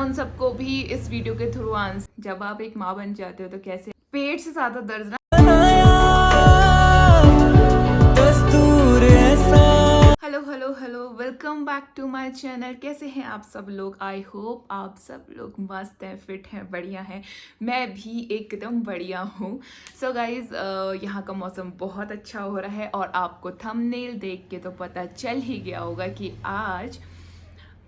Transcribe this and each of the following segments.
उन सबको भी इस वीडियो के थ्रू आंसर, जब आप एक माँ बन जाते हो तो कैसे पेट से ज्यादा दर्द ना। Hello hello hello, welcome back to my channel. कैसे हैं आप सब लोग? आई होप आप सब लोग मस्त हैं, फिट हैं, बढ़िया हैं। मैं भी एकदम बढ़िया हूँ। सो गाइज, यहाँ का मौसम बहुत अच्छा हो रहा है और आपको थंबनेल देख के तो पता चल ही गया होगा कि आज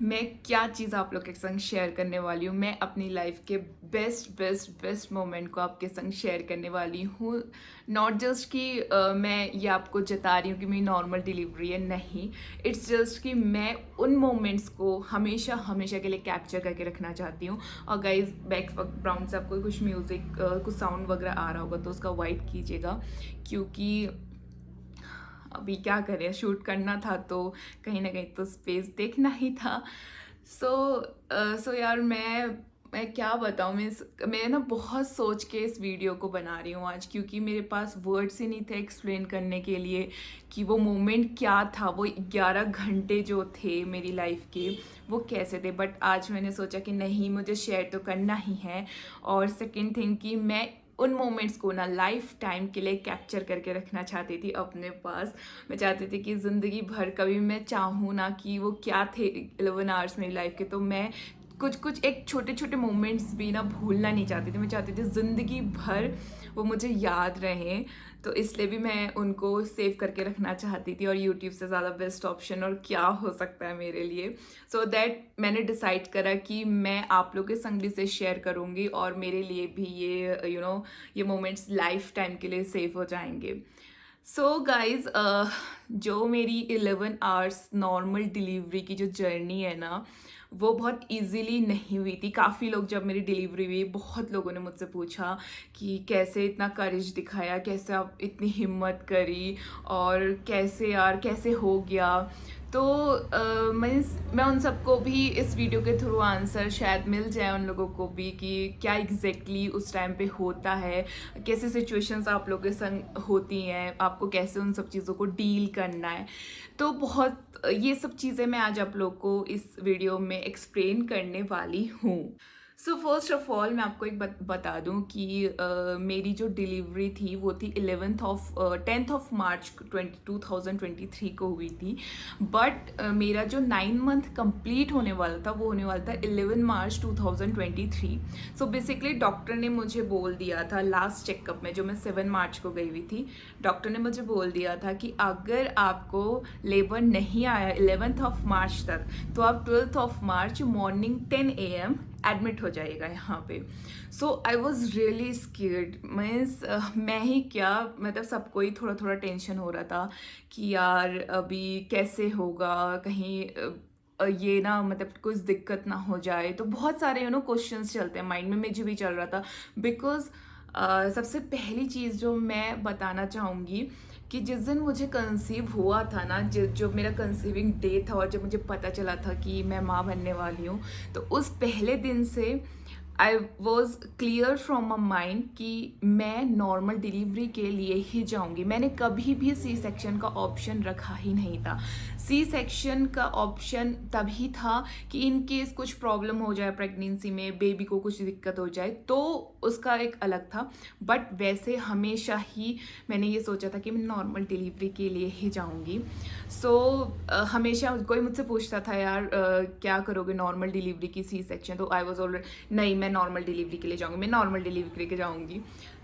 मैं क्या चीज़ आप लोग के संग शेयर करने वाली हूँ। मैं अपनी लाइफ के बेस्ट बेस्ट बेस्ट मोमेंट को आपके संग शेयर करने वाली हूँ। नॉट जस्ट कि मैं ये आपको जता रही हूँ कि मेरी नॉर्मल डिलीवरी है, नहीं। इट्स जस्ट कि मैं उन मोमेंट्स को हमेशा हमेशा के लिए कैप्चर करके रखना चाहती हूँ। और गाइज, बैकग्राउंड से आपको कुछ म्यूज़िक कुछ साउंड वगैरह आ रहा होगा तो उसका अवॉइड कीजिएगा, क्योंकि अभी क्या करें, शूट करना था तो कहीं ना कहीं तो स्पेस देखना ही था। सो यार, मैं क्या बताऊँ। मैं ना बहुत सोच के इस वीडियो को बना रही हूँ आज, क्योंकि मेरे पास वर्ड्स ही नहीं थे एक्सप्लेन करने के लिए कि वो मोमेंट क्या था, वो 11 घंटे जो थे मेरी लाइफ के वो कैसे थे। बट आज मैंने सोचा कि नहीं, मुझे शेयर तो करना ही है। और सेकेंड थिंग कि मैं उन मोमेंट्स को ना लाइफ टाइम के लिए कैप्चर करके रखना चाहती थी अपने पास। मैं चाहती थी कि ज़िंदगी भर कभी मैं चाहूँ ना कि वो क्या थे 11 आवर्स मेरी लाइफ के, तो मैं कुछ कुछ एक छोटे छोटे मोमेंट्स भी ना भूलना नहीं चाहती थी। मैं चाहती थी ज़िंदगी भर वो मुझे याद रहें, तो इसलिए भी मैं उनको सेव करके रखना चाहती थी। और यूट्यूब से ज़्यादा बेस्ट ऑप्शन और क्या हो सकता है मेरे लिए। सो दैट मैंने डिसाइड करा कि मैं आप लोग के संग भी से शेयर करूँगी और मेरे लिए भी ये ये मोमेंट्स लाइफ टाइम के लिए सेव हो जाएंगे। सो गाइज, जो मेरी 11 आवर्स नॉर्मल डिलीवरी की जो जर्नी है ना, वो बहुत इजीली नहीं हुई थी। काफ़ी लोग, जब मेरी डिलीवरी हुई, बहुत लोगों ने मुझसे पूछा कि कैसे इतना करेज दिखाया, कैसे आप इतनी हिम्मत करी और कैसे यार कैसे हो गया। तो मैं उन सबको भी इस वीडियो के थ्रू आंसर शायद मिल जाए उन लोगों को भी कि क्या एग्जैक्टली उस टाइम पे होता है, कैसे सिचुएशंस आप लोगों के संग होती हैं, आपको कैसे उन सब चीज़ों को डील करना है। तो बहुत ये सब चीज़ें मैं आज आप लोग को इस वीडियो में एक्सप्लेन करने वाली हूँ। सो फर्स्ट ऑफ ऑल मैं आपको एक बता दूं कि मेरी जो डिलीवरी थी वो थी 10th ऑफ मार्च 2023 को हुई थी। बट मेरा जो 9 मंथ कंप्लीट होने वाला था वो होने वाला था 11 मार्च 2023। सो बेसिकली डॉक्टर ने मुझे बोल दिया था लास्ट चेकअप में, जो मैं 7 मार्च को गई हुई थी, डॉक्टर ने मुझे बोल दिया था कि अगर आपको लेबर नहीं आया 11th ऑफ मार्च तक, तो आप 12th of March morning 10 AM admit हो जाएगा यहाँ पे। सो आई वॉज रियली स्केर्ड। मैं ही क्या, मतलब सबको ही थोड़ा थोड़ा टेंशन हो रहा था कि यार अभी कैसे होगा, कहीं ये ना मतलब कुछ दिक्कत ना हो जाए। तो बहुत सारे क्वेश्चंस चलते हैं माइंड में, मुझे भी चल रहा था। बिकॉज सबसे पहली चीज़ जो मैं बताना चाहूँगी कि जिस दिन मुझे कंसीव हुआ था ना, जो मेरा कंसीविंग डे था और जब मुझे पता चला था कि मैं माँ बनने वाली हूँ, तो उस पहले दिन से I was clear from a mind कि मैं नॉर्मल डिलीवरी के लिए ही जाऊंगी। मैंने कभी भी सी सेक्शन का ऑप्शन रखा ही नहीं था। सी सेक्शन का ऑप्शन तभी था कि इन केस कुछ प्रॉब्लम हो जाए प्रेगनेंसी में, बेबी को कुछ दिक्कत हो जाए, तो उसका एक अलग था। बट वैसे हमेशा ही मैंने ये सोचा था कि मैं नॉर्मल डिलीवरी के लिए ही जाऊंगी। सो हमेशा कोई मुझसे पूछता था यार क्या करोगे नॉर्मल डिलीवरी की सी सेक्शन, तो आई वॉज ऑलरेडी नहीं, मैं नॉर्मल डिलीवरी के लिए जाऊंगी, मैं नॉर्मल डिलीवरी के जाऊंगी।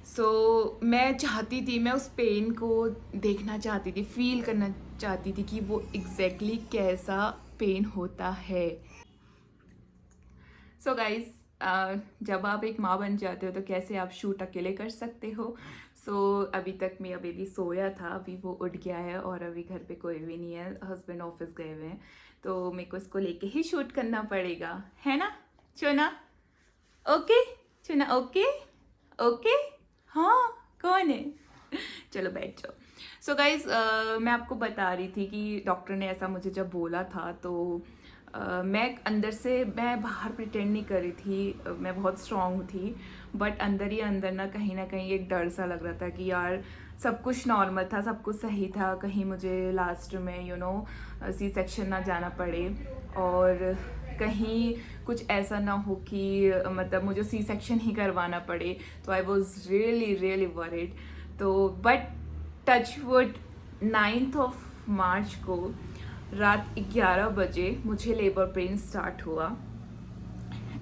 सो मैं चाहती थी, मैं उस पेन को देखना चाहती थी, फील करना चाहती थी कि वो एग्जैक्टली कैसा पेन होता है। सो गाइज, जब आप एक माँ बन जाते हो तो कैसे आप शूट अकेले कर सकते हो। अभी तक मेरा बेबी सोया था, अभी वो उठ गया है और अभी घर पे कोई भी नहीं है, हस्बैंड ऑफिस गए हुए हैं, तो मेरे को इसको लेके ही शूट करना पड़ेगा, है ना चुना? ओके चुना, ओके ओके। हाँ, कौन है? चलो बैठ जाओ। सो गाइज, मैं आपको बता रही थी कि डॉक्टर ने ऐसा मुझे जब बोला था, तो मैं अंदर से, मैं बाहर प्रिटेंड नहीं कर रही थी, मैं बहुत स्ट्रांग थी, बट अंदर ही अंदर ना कहीं एक डर सा लग रहा था कि यार सब कुछ नॉर्मल था, सब कुछ सही था, कहीं मुझे लास्ट में सी सेक्शन ना जाना पड़े। और कहीं कुछ ऐसा ना हो कि मतलब मुझे सी सेक्शन ही करवाना पड़े। तो I was really really worried. तो but touchwood 9th of March को रात 11 बजे मुझे लेबर पेन स्टार्ट हुआ।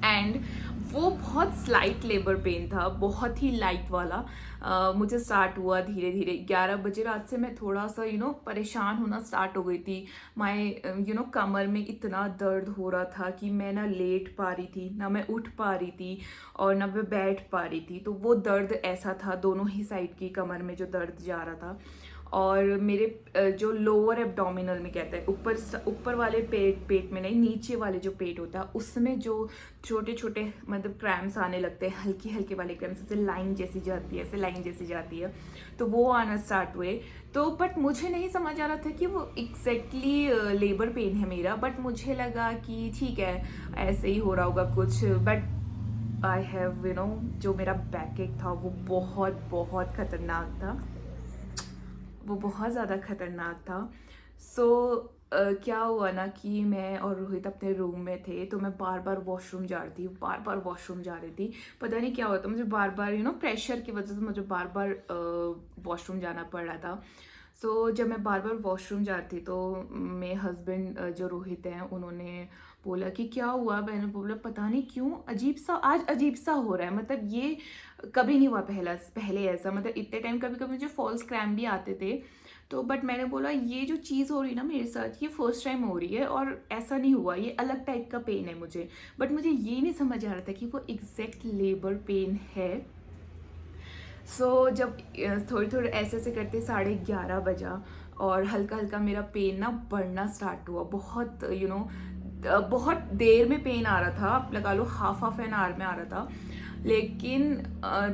एंड वो बहुत स्लाइट लेबर पेन था, बहुत ही लाइट वाला। मुझे स्टार्ट हुआ धीरे धीरे 11 बजे रात से। मैं थोड़ा सा परेशान होना स्टार्ट हो गई थी। माई कमर में इतना दर्द हो रहा था कि मैं ना लेट पा रही थी, ना मैं उठ पा रही थी और ना मैं बैठ पा रही थी। तो वो दर्द ऐसा था, दोनों ही साइड की कमर में जो दर्द जा रहा था। और मेरे जो लोअर एब्डोमिनल में कहते हैं, ऊपर वाले पेट में नहीं, नीचे वाले जो पेट होता है उसमें जो छोटे छोटे मतलब क्रैम्स आने लगते हैं, हल्की हल्के वाले क्रैम्स, जैसे लाइन जैसी जाती है, ऐसे लाइन जैसी जाती है, तो वो आना स्टार्ट हुए। तो बट मुझे नहीं समझ आ रहा था कि वो एग्जैक्टली लेबर पेन है मेरा। बट मुझे लगा कि ठीक है, ऐसे ही हो रहा होगा कुछ। बट आई हैव जो मेरा बैक एक था वो बहुत बहुत खतरनाक था, वो बहुत ज़्यादा खतरनाक था। क्या हुआ ना कि मैं और रोहित अपने रूम में थे, तो मैं बार बार वॉशरूम जा रही थी, बार बार वॉशरूम जा रही थी। पता नहीं क्या होता, मुझे बार बार प्रेशर की वजह से मुझे बार बार वॉशरूम जाना पड़ रहा था। जब मैं बार बार वॉशरूम जा रही थी तो मेरे हस्बैंड जो रोहित हैं उन्होंने बोला कि क्या हुआ। मैंने बोला पता नहीं क्यों आज अजीब सा हो रहा है, मतलब ये कभी नहीं हुआ पहले ऐसा। मतलब इतने टाइम कभी कभी मुझे फॉल्स क्रैम्प भी आते थे। तो बट मैंने बोला ये जो चीज़ हो रही है ना मेरे साथ, ये फर्स्ट टाइम हो रही है और ऐसा नहीं हुआ, ये अलग टाइप का पेन है मुझे। बट मुझे ये नहीं समझ आ रहा था कि वो एग्जैक्ट लेबर पेन है। जब थोड़ी थोड़ी ऐसे ऐसे करते 11:30 बजा और हल्का हल्का मेरा पेन ना बढ़ना स्टार्ट हुआ। बहुत बहुत देर में पेन आ रहा था, आप लगा लो हाफ एन आवर में आ रहा था, लेकिन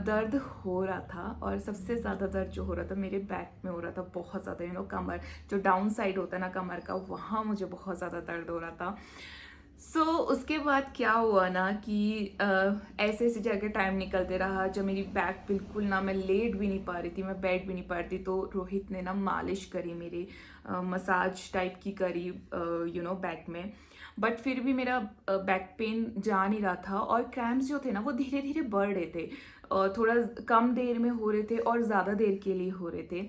दर्द हो रहा था। और सबसे ज़्यादा दर्द जो हो रहा था मेरे बैक में हो रहा था, बहुत ज़्यादा कमर जो डाउन साइड होता है ना कमर का, वहाँ मुझे बहुत ज़्यादा दर्द हो रहा था। उसके बाद क्या हुआ ना कि ऐसे ऐसे जाके टाइम निकलते रहा, जब मेरी बैक बिल्कुल ना, मैं लेट भी नहीं पा रही थी, मैं बैठ भी नहीं पा रही थी। तो रोहित ने ना मालिश करी मेरे, मसाज टाइप की करी बैक में। बट फिर भी मेरा बैक पेन जा नहीं रहा था और क्रैम्प्स जो थे ना वो धीरे धीरे बढ़ रहे थे। थोड़ा कम देर में हो रहे थे और ज़्यादा देर के लिए हो रहे थे।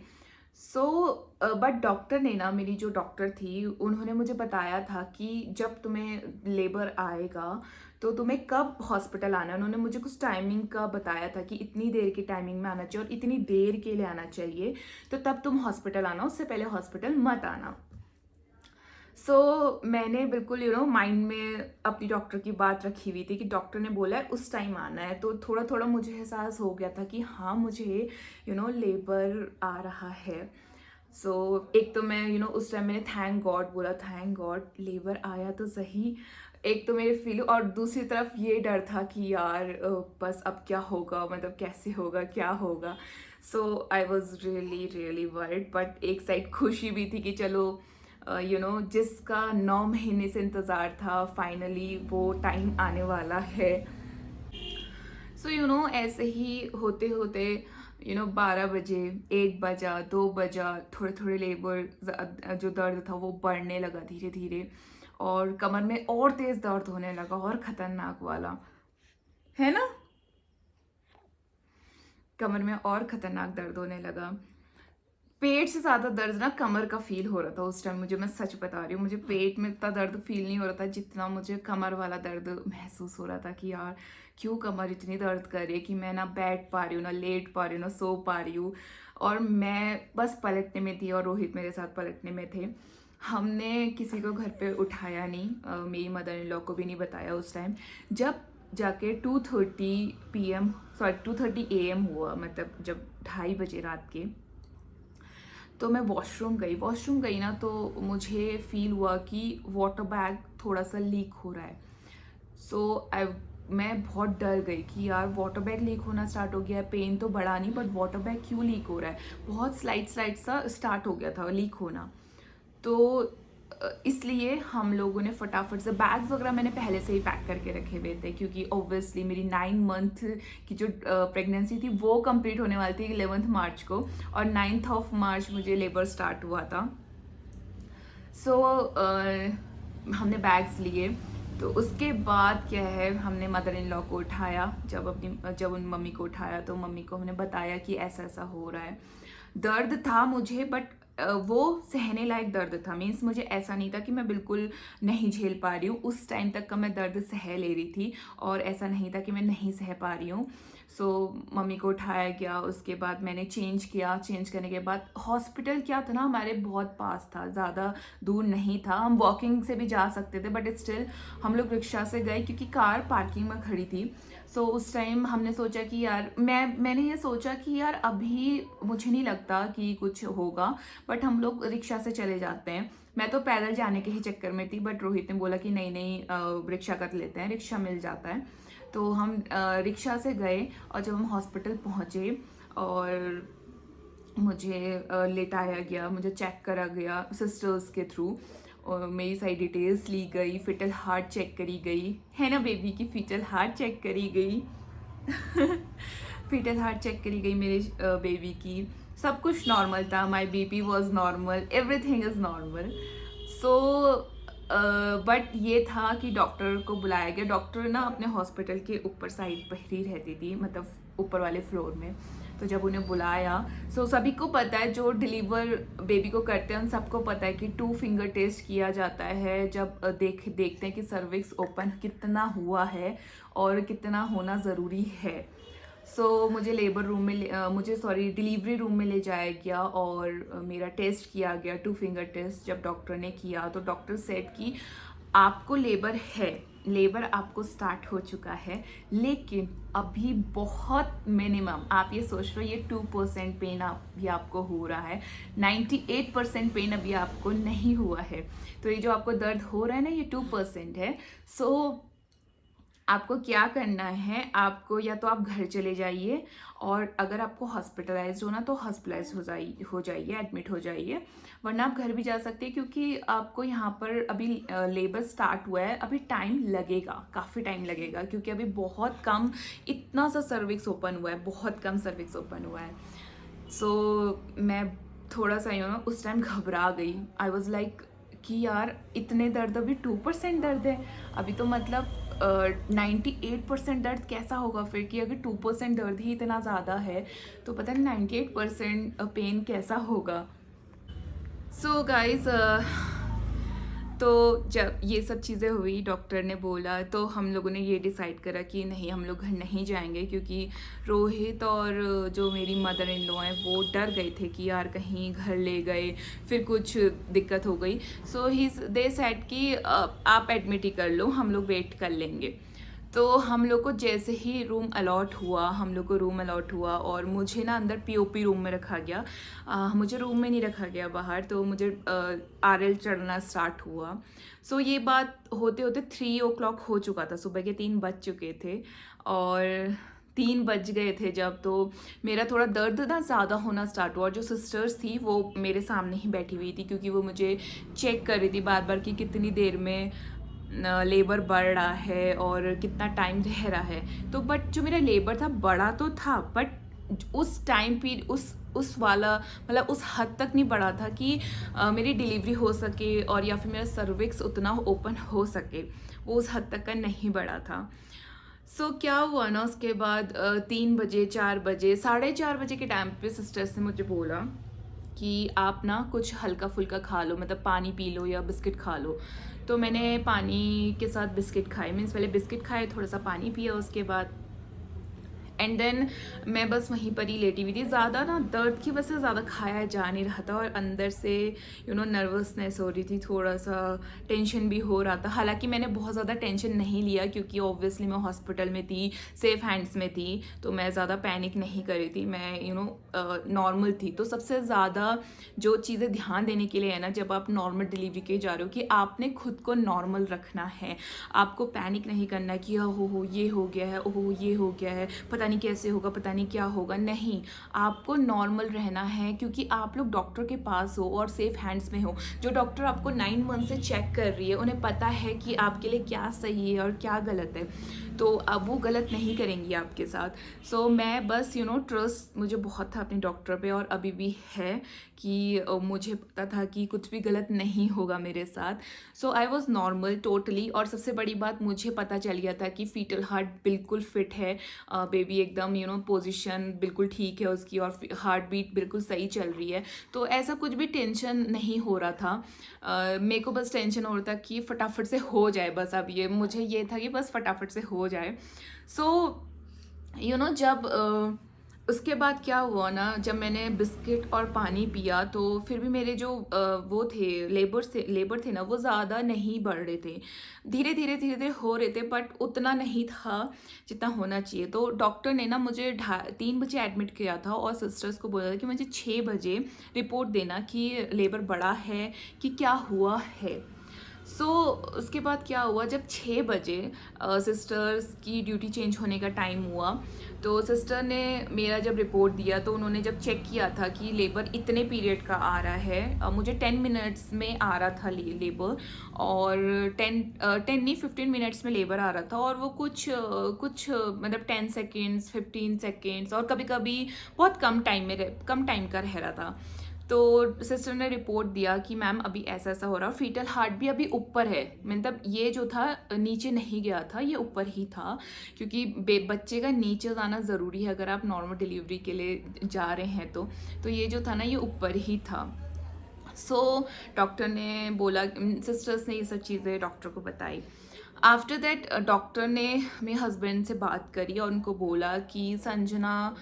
बट डॉक्टर ने ना, मेरी जो डॉक्टर थी उन्होंने मुझे बताया था कि जब तुम्हें लेबर आएगा तो तुम्हें कब हॉस्पिटल आना है। उन्होंने मुझे कुछ टाइमिंग का बताया था कि इतनी देर की टाइमिंग में आना चाहिए और इतनी देर के लिए आना चाहिए, तो तब तुम हॉस्पिटल आना, उससे पहले हॉस्पिटल मत आना। मैंने बिल्कुल माइंड में अपनी डॉक्टर की बात रखी हुई थी कि डॉक्टर ने बोला है उस टाइम आना है। तो थोड़ा थोड़ा मुझे एहसास हो गया था कि हाँ मुझे लेबर आ रहा है। एक तो मैं उस टाइम मैंने थैंक गॉड बोला, थैंक गॉड लेबर आया तो सही। एक तो मेरे फील, और दूसरी तरफ ये डर था कि यार बस अब क्या होगा, मतलब कैसे होगा, क्या होगा। आई was really really word. But एक साइड खुशी भी थी कि चलो जिसका 9 महीने से इंतज़ार था, फाइनली वो टाइम आने वाला है। ऐसे ही होते होते 12 बजे, 1 बजा, 2 बजा, थोड़े थोड़े लेबर जो दर्द था वो बढ़ने लगा धीरे धीरे, और कमर में और तेज़ दर्द होने लगा, और ख़तरनाक वाला, है ना, कमर में और ख़तरनाक दर्द होने लगा। पेट से ज़्यादा दर्द ना कमर का फील हो रहा था उस टाइम मुझे, मैं सच बता रही हूँ। मुझे पेट में इतना दर्द फील नहीं हो रहा था जितना मुझे कमर वाला दर्द महसूस हो रहा था कि यार क्यों कमर इतनी दर्द कर रही है कि मैं ना बैठ पा रही हूँ, ना लेट पा रही हूँ, ना सो पा रही हूँ। और मैं बस पलटने में थी और रोहित मेरे साथ पलटने में थे। हमने किसी को घर पे उठाया नहीं, मेरी मदर इन लॉ को भी नहीं बताया उस टाइम। जब जाके 2:30 PM, सॉरी 2:30 AM हुआ, मतलब जब 2:30 बजे रात के, तो मैं वॉशरूम गई ना, तो मुझे फील हुआ कि वाटर बैग थोड़ा सा लीक हो रहा है। मैं बहुत डर गई कि यार वाटर बैग लीक होना स्टार्ट हो गया है। पेन तो बढ़ा नहीं, बट वाटर बैग क्यों लीक हो रहा है, बहुत स्लाइड सा स्टार्ट हो गया था लीक होना। तो इसलिए हम लोगों ने फटाफट से बैग्स वगैरह मैंने पहले से ही पैक करके रखे हुए थे, क्योंकि ऑब्वियसली मेरी 9 मंथ की जो प्रेगनेंसी थी वो कंप्लीट होने वाली थी 11th मार्च को, और 9th ऑफ मार्च मुझे लेबर स्टार्ट हुआ था। हमने बैग्स लिए। तो उसके बाद क्या है, हमने मदर इन लॉ को उठाया, जब उन मम्मी को उठाया तो मम्मी को हमने बताया कि ऐसा ऐसा हो रहा है। दर्द था मुझे, बट वो सहने लायक दर्द था। मीन्स मुझे ऐसा नहीं था कि मैं बिल्कुल नहीं झेल पा रही हूँ। उस टाइम तक का मैं दर्द सह ले रही थी और ऐसा नहीं था कि मैं नहीं सह पा रही हूँ। सो मम्मी को उठाया गया, उसके बाद मैंने चेंज किया। चेंज करने के बाद हॉस्पिटल क्या था ना, हमारे बहुत पास था, ज़्यादा दूर नहीं था, हम वॉकिंग से भी जा सकते थे, बट स्टिल हम लोग रिक्शा से गए क्योंकि कार पार्किंग में खड़ी थी। सो उस टाइम हमने सोचा कि यार मैंने ये सोचा कि यार अभी मुझे नहीं लगता कि कुछ होगा, बट हम लोग रिक्शा से चले जाते हैं। मैं तो पैदल जाने के ही चक्कर में थी, बट रोहित ने बोला कि नहीं नहीं, रिक्शा कर लेते हैं, रिक्शा मिल जाता है। तो हम रिक्शा से गए और जब हम हॉस्पिटल पहुँचे और मुझे लेटाया गया, मुझे चेक करा गया सिस्टर्स के थ्रू, और मेरी सारी डिटेल्स ली गई, फिटल हार्ट चेक करी गई है ना बेबी की, फिटल हार्ट चेक करी गई फिटल हार्ट चेक करी गई मेरे बेबी की। सब कुछ नॉर्मल था, my BP was normal, everything is normal. So but ये था कि डॉक्टर को बुलाया गया। डॉक्टर ना अपने हॉस्पिटल के ऊपर साइड पर ही रहती थी, मतलब ऊपर वाले फ्लोर में। तो जब उन्हें बुलाया, सो सभी को पता है, जो डिलीवर बेबी को करते हैं उन सबको पता है कि 2 फिंगर टेस्ट किया जाता है जब देखते हैं कि सर्विक्स ओपन कितना हुआ है और कितना होना ज़रूरी है। सो मुझे लेबर रूम में डिलीवरी रूम में ले जाया गया और मेरा टेस्ट किया गया, 2 फिंगर टेस्ट। जब डॉक्टर ने किया तो डॉक्टर सेड कि आपको लेबर है, लेबर आपको स्टार्ट हो चुका है, लेकिन अभी बहुत मिनिमम, आप ये सोच लो ये 2% पेन अभी आपको हो रहा है, 98% पेन अभी आपको नहीं हुआ है। तो ये जो आपको दर्द हो रहा है ना, ये 2% है। सो आपको क्या करना है, आपको या तो आप घर चले जाइए, और अगर आपको हॉस्पिटलाइज होना तो हॉस्पिटलाइज हो जाइए, एडमिट हो जाइए, वरना आप घर भी जा सकते हैं, क्योंकि आपको यहाँ पर अभी लेबर स्टार्ट हुआ है, अभी टाइम लगेगा, काफ़ी टाइम लगेगा, क्योंकि अभी बहुत कम, इतना सा सर्विक्स ओपन हुआ है, बहुत कम सर्विक्स ओपन हुआ है। सो मैं थोड़ा सा उस टाइम घबरा गई। आई वॉज लाइक कि यार इतने दर्द, अभी 2% दर्द है, अभी तो मतलब 98% दर्द कैसा होगा फिर, कि अगर 2% दर्द ही इतना ज़्यादा है तो पता नहीं 98% पेन कैसा होगा। सो गाइज, तो जब ये सब चीज़ें हुई, डॉक्टर ने बोला, तो हम लोगों ने ये डिसाइड करा कि नहीं, हम लोग घर नहीं जाएंगे, क्योंकि रोहित और जो मेरी मदर इन लॉ हैं वो डर गए थे कि यार कहीं घर ले गए फिर कुछ दिक्कत हो गई। सो दे सेड कि आप एडमिट ही कर लो, हम लोग वेट कर लेंगे। तो हम लोग को जैसे ही रूम अलॉट हुआ, हम लोग को रूम अलॉट हुआ और मुझे ना अंदर पीओपी रूम में रखा गया। मुझे रूम में नहीं रखा गया बाहर, तो मुझे आरएल चढ़ना स्टार्ट हुआ। सो ये बात होते होते 3 o'clock हो चुका था, सुबह के 3 बज चुके थे, और 3 बज गए थे जब, तो मेरा थोड़ा दर्द ना ज़्यादा होना स्टार्ट हुआ। और जो सिस्टर्स थी वो मेरे सामने ही बैठी हुई थी, क्योंकि वो मुझे चेक कर रही थी बार बार कि कितनी देर में लेबर बढ़ रहा है और कितना टाइम रह रहा है। तो बट जो मेरा लेबर था बड़ा तो था, बट उस टाइम पीरियड उस वाला मतलब उस हद तक नहीं बढ़ा था कि मेरी डिलीवरी हो सके और या फिर मेरा सर्विक्स उतना ओपन हो सके, वो उस हद तक का नहीं बढ़ा था। सो क्या हुआ ना, उसके बाद 3 बजे 4 बजे 4:30 बजे के टाइम पे सिस्टर्स ने मुझे बोला कि आप ना कुछ हल्का फुल्का खा लो, मतलब पानी पी लो या बिस्किट खा लो। तो मैंने पानी के साथ बिस्किट खाए, मीन्स पहले बिस्किट खाए, थोड़ा सा पानी पिया उसके बाद, एंड देन मैं बस वहीं पर ही लेटी हुई थी। ज़्यादा ना दर्द की वजह से ज़्यादा खाया जा नहीं रहा था, और अंदर से नर्वसनेस हो रही थी, थोड़ा सा टेंशन भी हो रहा था। हालांकि मैंने बहुत ज़्यादा टेंशन नहीं लिया, क्योंकि ऑब्वियसली मैं हॉस्पिटल में थी, सेफ हैंड्स में थी, तो मैं ज़्यादा पैनिक नहीं कर रही थी, मैं नॉर्मल थी। तो सबसे ज़्यादा जो चीज़ें ध्यान देने के लिए है ना, जब आप नॉर्मल डिलीवरी के जा रहे हो, कि आपने खुद को नॉर्मल रखना है, आपको पैनिक नहीं करना कि हो ये हो गया है, ओहो ये हो गया है, पता नहीं कैसे होगा, पता नहीं क्या होगा। नहीं, आपको नॉर्मल रहना है, क्योंकि आप लोग डॉक्टर के पास हो और सेफ हैंड्स में हो। जो डॉक्टर आपको 9 मंथ से चेक कर रही है, उन्हें पता है कि आपके लिए क्या सही है और क्या गलत है। तो अब वो गलत नहीं करेंगी आपके साथ। सो मैं बस ट्रस्ट मुझे बहुत था अपने डॉक्टर पे, और अभी भी है कि मुझे पता था कि कुछ भी गलत नहीं होगा मेरे साथ। सो आई वॉज नॉर्मल टोटली, और सबसे बड़ी बात मुझे पता चल गया था कि फीटल हार्ट बिल्कुल फिट है, बेबी एकदम पोजीशन बिल्कुल ठीक है उसकी, और हार्ट बीट बिल्कुल सही चल रही है। तो ऐसा कुछ भी टेंशन नहीं हो रहा था। मेरे को बस टेंशन हो रहा था कि फटाफट से हो जाए, बस अब मुझे ये था कि बस फटाफट से हो जाए। सो जब उसके बाद क्या हुआ ना, जब मैंने बिस्किट और पानी पिया तो फिर भी मेरे जो वो थे लेबर थे ना, वो ज़्यादा नहीं बढ़ रहे थे, धीरे धीरे धीरे धीरे हो रहे थे, बट उतना नहीं था जितना होना चाहिए। तो डॉक्टर ने ना मुझे 3 बजे एडमिट किया था, और सिस्टर्स को बोला था कि मुझे 6 बजे रिपोर्ट देना कि लेबर बड़ा है कि क्या हुआ है। उसके बाद क्या हुआ, जब 6 बजे सिस्टर्स की ड्यूटी चेंज होने का टाइम हुआ, तो सिस्टर ने मेरा जब रिपोर्ट दिया तो उन्होंने जब चेक किया था कि लेबर इतने पीरियड का आ रहा है, मुझे 10 मिनट्स में आ रहा था लेबर, और 15 मिनट्स में लेबर आ रहा था, और वो कुछ मतलब 10 सेकेंड्स 15 सेकेंड्स, और कभी कभी बहुत कम टाइम का रह रहा था। तो सिस्टर ने रिपोर्ट दिया कि मैम अभी ऐसा ऐसा हो रहा, फीटल हार्ट भी अभी ऊपर है, मतलब ये जो था नीचे नहीं गया था, ये ऊपर ही था, क्योंकि बच्चे का नीचे जाना ज़रूरी है अगर आप नॉर्मल डिलीवरी के लिए जा रहे हैं तो ये जो था ना, ये ऊपर ही था। डॉक्टर ने बोला, सिस्टर्स ने ये सब चीज़ें डॉक्टर को बताई। आफ्टर दैट डॉक्टर ने मेरे हस्बैंड से बात करी और उनको बोला कि संजना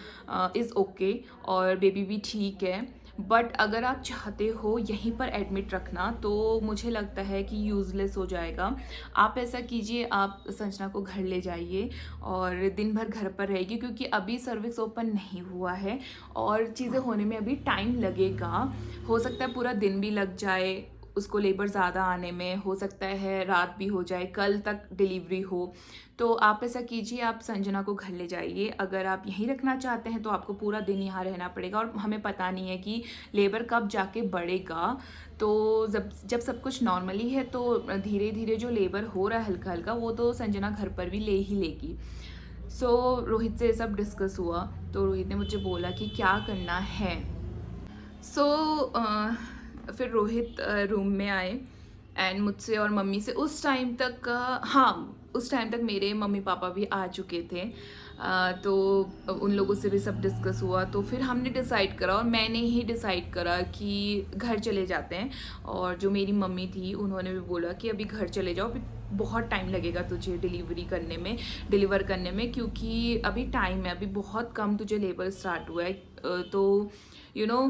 इज़ ओके, और बेबी भी ठीक है, बट अगर आप चाहते हो यहीं पर एडमिट रखना तो मुझे लगता है कि यूज़लेस हो जाएगा। आप ऐसा कीजिए, आप संजना को घर ले जाइए और दिन भर घर पर रहेगी, क्योंकि अभी सर्विस ओपन नहीं हुआ है और चीज़ें होने में अभी टाइम लगेगा। हो सकता है पूरा दिन भी लग जाए उसको, लेबर ज़्यादा आने में हो सकता है, रात भी हो जाए, कल तक डिलीवरी हो। तो आप ऐसा कीजिए, आप संजना को घर ले जाइए। अगर आप यहीं रखना चाहते हैं तो आपको पूरा दिन यहाँ रहना पड़ेगा, और हमें पता नहीं है कि लेबर कब जाके बढ़ेगा। तो जब सब कुछ नॉर्मली है तो धीरे धीरे जो लेबर हो रहा है हल्का हल्का, वो तो संजना घर पर भी ले ही लेगी। रोहित से सब डिस्कस हुआ, तो रोहित ने मुझे बोला कि क्या करना है। फिर रोहित रूम में आए एंड मुझसे और मम्मी से उस टाइम तक उस टाइम तक मेरे मम्मी पापा भी आ चुके थे। तो उन लोगों से भी सब डिस्कस हुआ, तो फिर हमने डिसाइड करा, और मैंने ही डिसाइड करा कि घर चले जाते हैं। और जो मेरी मम्मी थी उन्होंने भी बोला कि अभी घर चले जाओ, अभी बहुत टाइम लगेगा तुझे डिलीवर करने में, क्योंकि अभी टाइम है, अभी बहुत कम तुझे लेबर स्टार्ट हुआ है। तो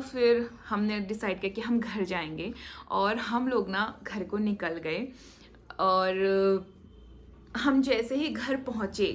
फिर हमने डिसाइड किया कि हम घर जाएंगे, और हम लोग ना घर को निकल गए। और हम जैसे ही घर पहुँचे